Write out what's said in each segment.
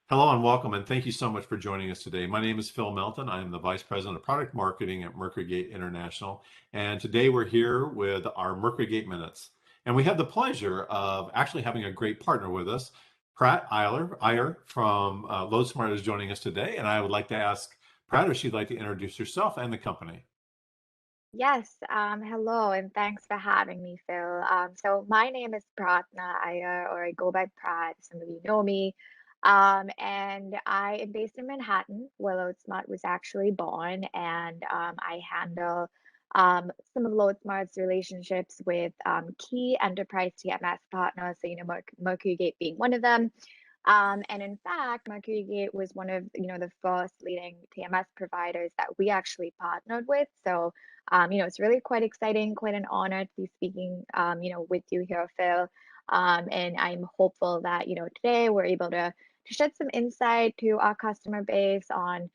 Hello and welcome, and thank you so much for joining us today. My name is Phil Melton. I am the Vice President of Product Marketing at MercuryGate International. And today we're here with our MercuryGate Minutes. And we have the pleasure of actually having a great partner with us. Iyer from LoadSmart is joining us today. And I would like to ask Pratt if she'd like to introduce herself and the company. Yes, hello, and thanks for having me, Phil. So my name is Prarthana Iyer, or I go by Prat. Some of you know me. And I am based in Manhattan, where LoadSmart was actually born, and I handle some of LoadSmart's relationships with key enterprise TMS partners, so MercuryGate being one of them. And in fact, MercuryGate was one of the first leading TMS providers that we actually partnered with. So it's really quite exciting, quite an honor to be speaking with you here, Phil. And I'm hopeful that today we're able to shed some insight to our customer base on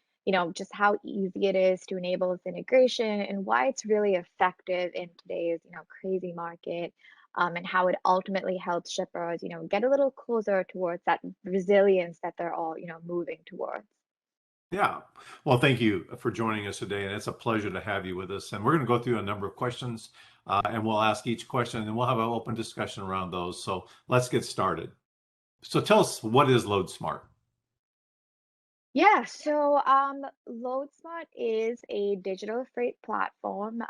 just how easy it is to enable this integration and why it's really effective in today's crazy market, and how it ultimately helps shippers, get a little closer towards that resilience that they're all, moving towards. Yeah. Well, thank you for joining us today, and it's a pleasure to have you with us. And we're going to go through a number of questions, and we'll ask each question, and we'll have an open discussion around those. So let's get started. So tell us, what is LoadSmart? Yeah, so LoadSmart is a digital freight platform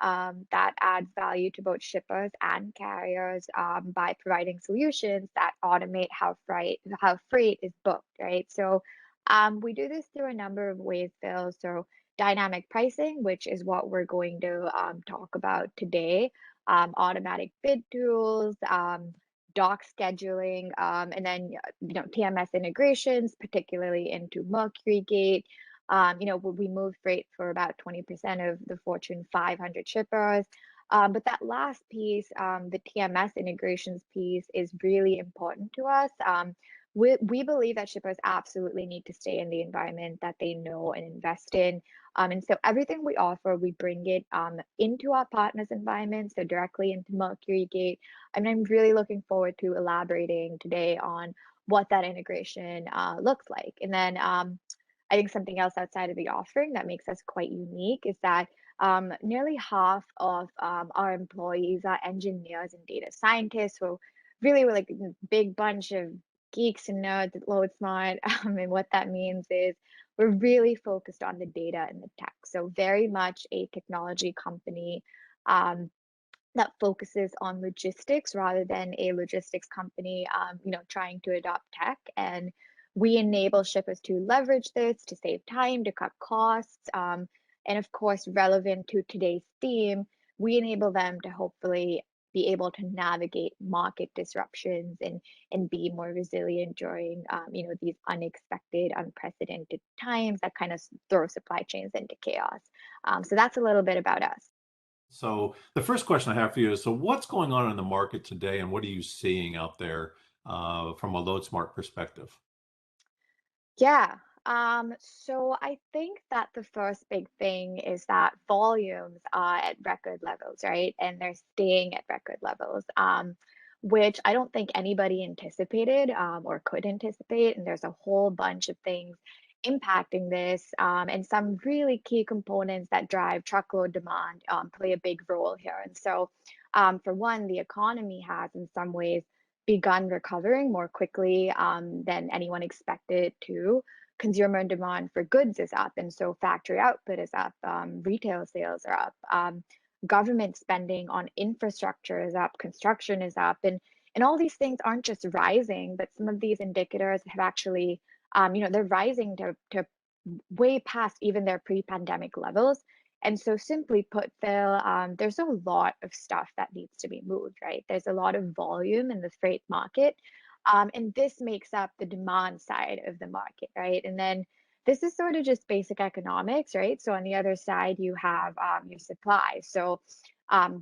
that adds value to both shippers and carriers by providing solutions that automate how freight is booked, right? So we do this through a number of ways, Phil. So dynamic pricing, which is what we're going to talk about today, automatic bid tools, dock scheduling, and then TMS integrations, particularly into MercuryGate. We move freight for about 20% of the Fortune 500 shippers. But that last piece, the TMS integrations piece, is really important to us. We believe that shippers absolutely need to stay in the environment that they know and invest in. And so everything we offer, we bring it into our partners' environment, so directly into MercuryGate. And I'm really looking forward to elaborating today on what that integration looks like. And then I think something else outside of the offering that makes us quite unique is that nearly half of our employees are engineers and data scientists. So really, we're like a big bunch of geeks and nerds at LoadSmart. And what that means is we're really focused on the data and the tech. So very much a technology company. Um, that focuses on logistics rather than a logistics company, trying to adopt tech. And we enable shippers to leverage this to save time, to cut costs, and of course, relevant to today's theme, we enable them to hopefully be able to navigate market disruptions and be more resilient during these unexpected, unprecedented times that kind of throw supply chains into chaos. So that's a little bit about us. So the first question I have for you is, so what's going on in the market today, and what are you seeing out there from a LoadSmart perspective? Yeah. So I think that the first big thing is that volumes are at record levels, right? And they're staying at record levels, which I don't think anybody anticipated or could anticipate. And there's a whole bunch of things impacting this, and some really key components that drive truckload demand play a big role here. And so, for one, the economy has in some ways begun recovering more quickly than anyone expected it to. Consumer demand for goods is up, and so factory output is up, retail sales are up, government spending on infrastructure is up, construction is up, and all these things aren't just rising, but some of these indicators have actually, they're rising to way past even their pre-pandemic levels. And so simply put, Phil, there's a lot of stuff that needs to be moved, right? There's a lot of volume in the freight market. And this makes up the demand side of the market, right? And then this is sort of just basic economics, right? So on the other side, you have your supply. So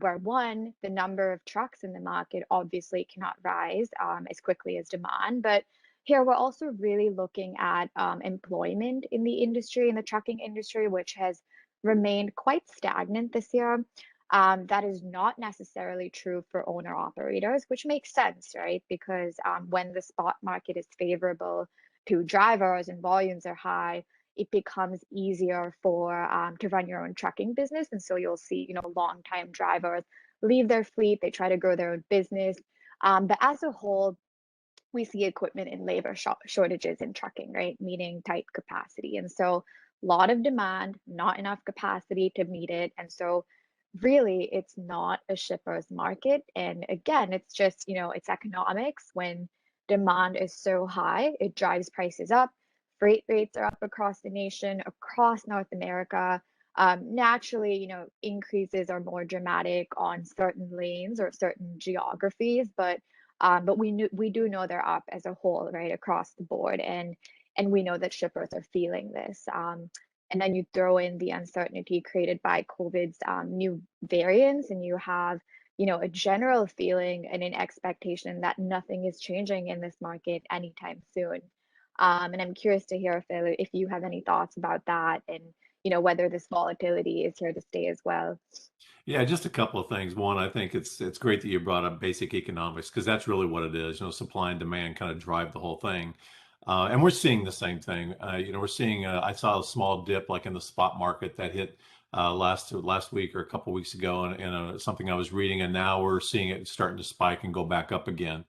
where one, the number of trucks in the market obviously cannot rise as quickly as demand, but here we're also really looking at employment in the industry, in the trucking industry, which has remained quite stagnant this year. That is not necessarily true for owner operators, which makes sense, right? Because when the spot market is favorable, to drivers and volumes are high, it becomes easier for to run your own trucking business. And so you'll see, long-time drivers leave their fleet, they try to grow their own business. But as a whole, we see equipment and labor shortages in trucking, right? Meaning tight capacity. And so a lot of demand, not enough capacity to meet it. And so really it's not a shipper's market. And again, it's just, it's economics. When demand is so high, it drives prices up. Freight rates are up across the nation, across North America. Naturally, increases are more dramatic on certain lanes or certain geographies, but we do know they're up as a whole, right, across the board, and we know that shippers are feeling this. And then you throw in the uncertainty created by COVID's new variants, and you have, a general feeling and an expectation that nothing is changing in this market anytime soon. And I'm curious to hear if you have any thoughts about that, and whether this volatility is here to stay as well. Yeah, just a couple of things. One, I think it's great that you brought up basic economics because that's really what it is. Supply and demand kind of drive the whole thing, and we're seeing the same thing. We're seeing. I saw a small dip like in the spot market that hit last week or a couple weeks ago, and something I was reading, and now we're seeing it starting to spike and go back up again.